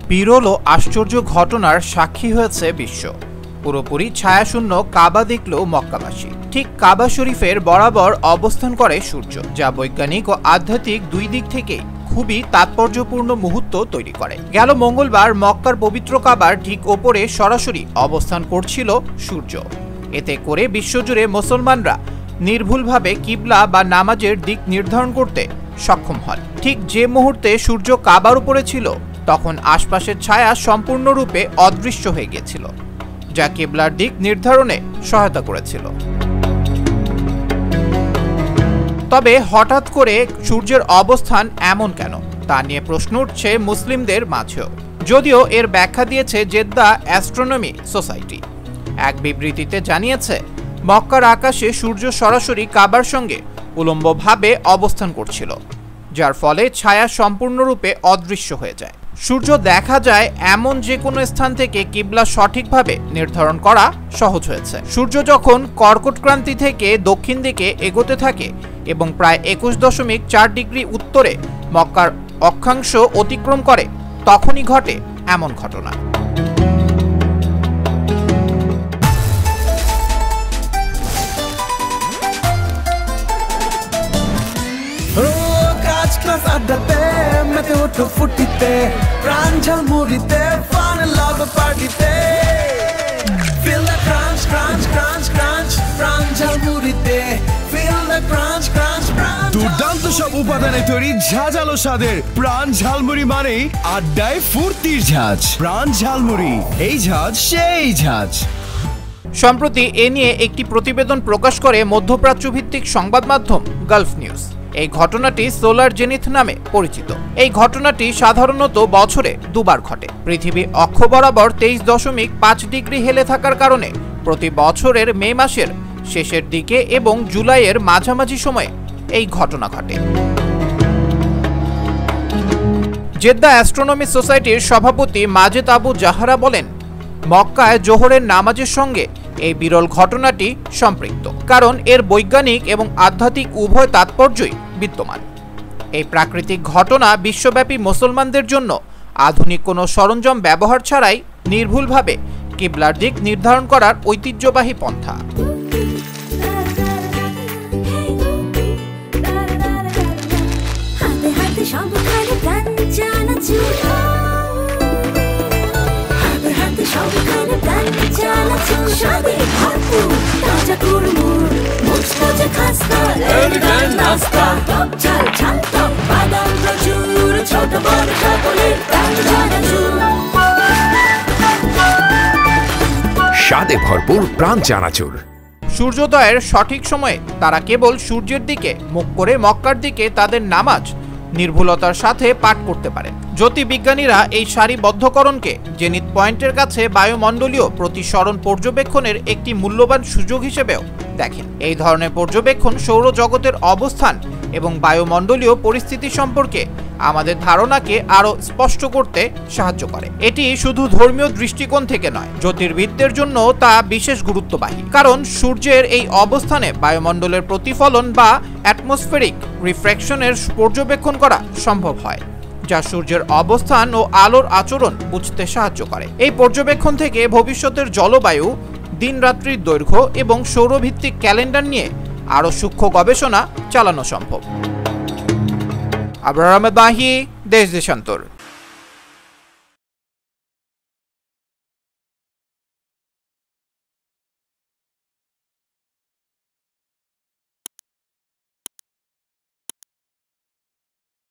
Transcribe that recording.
বিরল ও আশ্চর্য ঘটনার সাক্ষী হয়েছে বিশ্ব। পুরোপুরি ছায়াশূন্য কাবা দেখল মক্কাবাসী। ঠিক কাবা শরীফের বরাবর অবস্থান করে সূর্য, যা বৈজ্ঞানিক ও আধ্যাত্মিক দুই দিক থেকেই খুবই তাৎপর্যপূর্ণ মুহূর্ত তৈরি করে। গেল মঙ্গলবার মক্কার পবিত্র কাবার ঠিক ওপরে সরাসরি অবস্থান করছিল সূর্য। এতে করে বিশ্বজুড়ে মুসলমানরা নির্ভুলভাবে কিবলা বা নামাজের দিক নির্ধারণ করতে সক্ষম হন। ঠিক যে মুহূর্তে সূর্য কাবার উপরে ছিল, তখন আশপাশের ছায়া সম্পূর্ণরূপে অদৃশ্য হয়ে গিয়েছিল, যা কিবলার দিক নির্ধারণে সহায়তা করেছিল। তবে হঠাৎ করে সূর্যের অবস্থান এমন কেন, তা নিয়ে প্রশ্ন উঠছে মুসলিমদের মাঝেও। যদিও এর ব্যাখ্যা দিয়েছে জেদ্দা অ্যাস্ট্রোনমি সোসাইটি। এক বিবৃতিতে জানিয়েছে, মক্কার আকাশে সূর্য সরাসরি কাবার সঙ্গে উলম্বভাবে অবস্থান করছিল, যার ফলে ছায়া সম্পূর্ণরূপে অদৃশ্য হয়ে যায়। সূর্য দেখা যায় এমন যে কোনো স্থান থেকে কিবলা সঠিকভাবে নির্ধারণ করা সহজ হয়েছে। সূর্য যখন কর্কটক্রান্তি থেকে দক্ষিণ দিকে এগোতে থাকে এবং প্রায় 21.4 ডিগ্রি উত্তরে মক্কার অক্ষাংশ অতিক্রম করে, তখনই ঘটে এমন ঘটনা। আড্ডাতে মেতে ওঠো ফুটিতে, প্রাণ ঝালমুড়িতে, ফান লাভ পার্টিতে, ফিল দ্য ক্রাঞ্চ ক্রাঞ্চ ক্রাঞ্চ ক্রাঞ্চ, প্রাণ ঝালমুড়িতে, ফিল দ্য ক্রাঞ্চ ক্রাঞ্চ ক্রাঞ্চ। দুর্দান্ত সব উপাদানে তৈরি ঝাঁঝালো স্বাদের প্রাণ ঝালমুড়ি মানেই আড্ডায় ফুর্তির ঝাঁঝ। প্রাণ ঝালমুড়ি, এই ঝাঁঝ সেই ঝাঁঝ। সম্প্রতি এ নিয়ে একটি প্রতিবেদন প্রকাশ করে মধ্যপ্রাচ্য ভিত্তিক সংবাদ মাধ্যম গালফ নিউজ। এই ঘটনাটি সোলার জেনিথ নামে পরিচিত। এই ঘটনাটি সাধারণত বছরে দুবার ঘটে। পৃথিবী অক্ষ বরাবর 23.5 ডিগ্রি হেলে থাকার কারণে প্রতি বছরের মে মাসের শেষের দিকে এবং জুলাইয়ের মাঝামাঝি সময়ে এই ঘটনা ঘটে। জেদ্দা অ্যাস্ট্রোনমি সোসাইটির সভাপতি মাজেদ আবু জাহারা বলেন, মক্কায় জোহরের নামাজের সঙ্গে এই বিরল ঘটনাটি সম্পৃক্ত, কারণ এর বৈজ্ঞানিক এবং আধ্যাত্মিক উভয় তাৎপর্যই বিদ্যমান। এই প্রাকৃতিক ঘটনা বিশ্বব্যাপী মুসলমানদের জন্য আধুনিক কোনো সরঞ্জাম ব্যবহার ছাড়াই নির্ভুলভাবে কিবলার দিক নির্ধারণ করার ঐতিহ্যবাহী পন্থা। স্বাদে ভরপুর প্রাণ চানাচুর। সূর্যোদয়ের সঠিক সময়ে তারা কেবল সূর্যের দিকে মুখ করে মক্কার দিকে তাদের নামাজ নির্ভুলতার সাথে পাঠ করতে পারেন। জ্যোতির্বিজ্ঞানীরা এই সারিবদ্ধকরণকে জেনিথ পয়েন্টের কাছে বায়ুমণ্ডলীয় প্রতিসরণ পর্যবেক্ষণের একটি মূল্যবান সুযোগ হিসেবেও দেখেন। এই ধরনের পর্যবেক্ষণ সৌরজগতের অবস্থান এবং বায়ুমণ্ডলীয় পরিস্থিতি সম্পর্কে আমাদের ধারণাকে আরো স্পষ্ট করতে সাহায্য করে। এটি শুধু ধর্মীয় দৃষ্টিকোণ থেকে নয়, জ্যোতির্বিদদের জন্য তা বিশেষ গুরুত্ববাহী, কারণ সূর্যের এই অবস্থানে বায়ুমণ্ডলের প্রতিফলন বা অ্যাটমসফেরিক রিফ্র্যাকশনের পর্যবেক্ষণ করা সম্ভব হয়, যা সূর্যের অবস্থান ও আলোর আচরণ বুঝতে সাহায্য করে। এই পর্যবেক্ষণ থেকে ভবিষ্যতের জলবায়ু, দিন-রাত্রির দৈর্ঘ্য এবং সৌরভিত্তিক ক্যালেন্ডার নিয়ে আরও সূক্ষ্ম গবেষণা চালানো সম্ভব। আবরার আহমেদ মাহি, দেশ দেশান্তর।